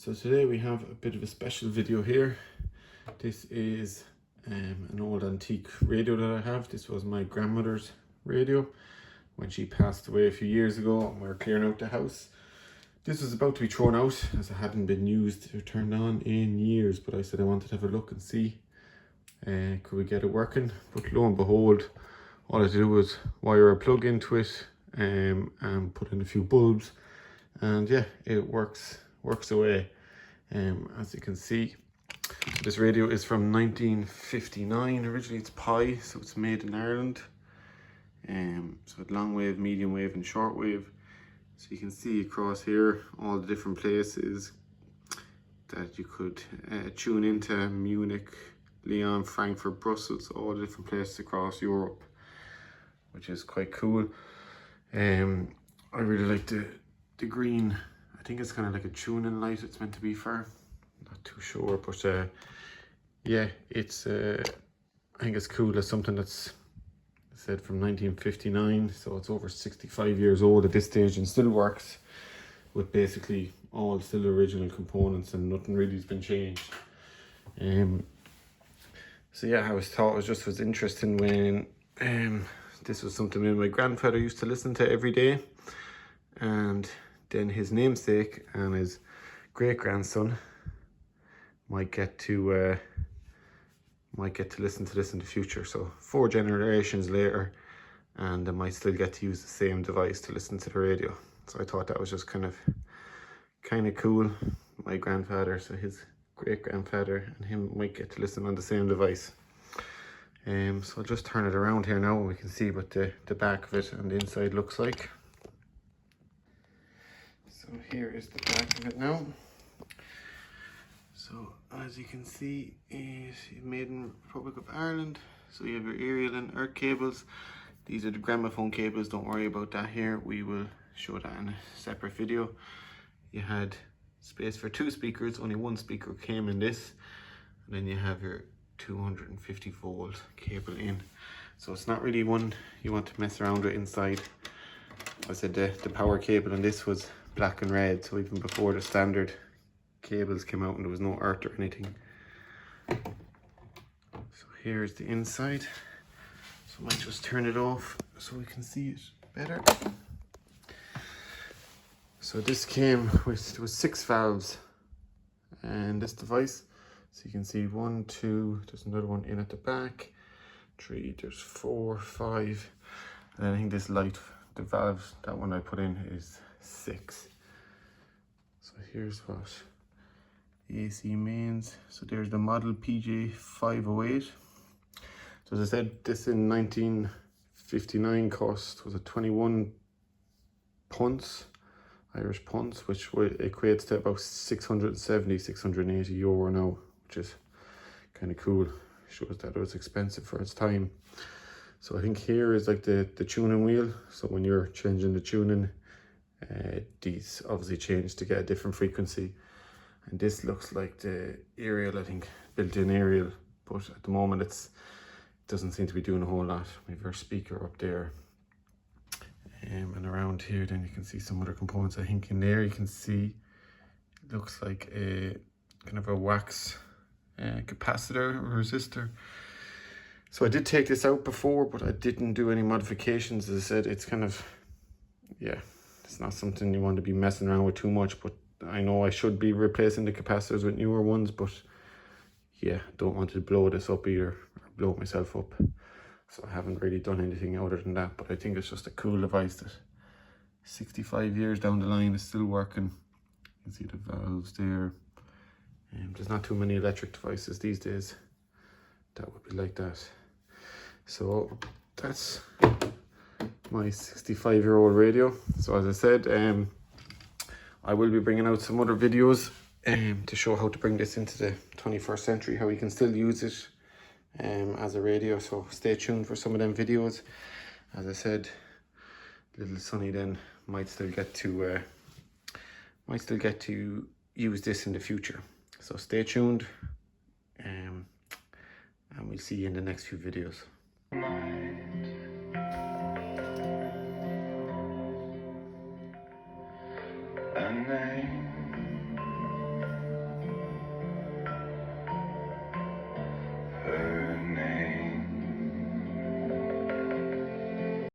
So today we have a bit of a special video here. This is an old antique radio that I have. This was my grandmother's radio when she passed away a few years ago and we were clearing out the house. This was about to be thrown out as it hadn't been used or turned on in years, but I said I wanted to have a look and see could we get it working. But lo and behold, all I had to do was wire a plug into it and put in a few bulbs, and yeah, it works away. As you can see, so this radio is from 1959. Originally it's pi, so it's made in Ireland. So it's long wave, medium wave and short wave. So you can see across here all the different places that you could tune into: Munich, Lyon, Frankfurt, Brussels, all the different places across Europe, which is quite cool. I really like the green. I think it's kind of like a tuning light it's meant to be for. Not too sure, but yeah, it's I think it's cool. It's something that's said from 1959, so it's over 65 years old at this stage and still works with basically all still original components and nothing really has been changed. So yeah, I thought it was interesting when this was something me and my grandfather used to listen to every day, and then his namesake and his great-grandson might get to listen to this in the future. So 4 generations later, and they might still get to use the same device to listen to the radio. So I thought that was just kind of cool. My grandfather, so his great-grandfather and him might get to listen on the same device. So I'll just turn it around here now and we can see what the back of it and the inside looks like. So here is the back of it now. So as you can see, it's made in Republic of Ireland. So you have your aerial and earth cables. These are the gramophone cables. Don't worry about that here. We will show that in a separate video. You had space for 2 speakers. Only 1 speaker came in this. And then you have your 250 volt cable in. So it's not really one you want to mess around with inside. I said the power cable on this was black and red, so even before the standard cables came out and there was no earth or anything. So here's the inside. So I might just turn it off so we can see it better. So this came with, there was 6 valves and this device. So you can see 1, 2, there's another one in at the back, 3, there's 4, 5, and I think this light, the valve, that one I put in is 6. So here's what the AC mains. So there's the model PJ508. So as I said, this in 1959 cost was a 21 punts, Irish punts, which equates to about 670, 680 euro now, which is kind of cool. Shows that it was expensive for its time. So I think here is like the tuning wheel. So when you're changing the tuning, these obviously change to get a different frequency. And this looks like the aerial, I think, built-in aerial, but at the moment it doesn't seem to be doing a whole lot. We have our speaker up there. And around here then you can see some other components. I think in there you can see, it looks like a kind of a wax capacitor or resistor. So I did take this out before, but I didn't do any modifications. As I said, it's kind of, yeah, it's not something you want to be messing around with too much, but I know I should be replacing the capacitors with newer ones, but yeah, don't want to blow this up either, or blow myself up. So I haven't really done anything other than that, but I think it's just a cool device that 65 years down the line is still working. You can see the valves there. There's not too many electric devices these days that would be like that. So that's my 65-year-old radio. So as I said, I will be bringing out some other videos to show how to bring this into the 21st century, how we can still use it as a radio. So stay tuned for some of them videos. As I said, little Sonny then might still get to use this in the future. So stay tuned, and we'll see you in the next few videos. A name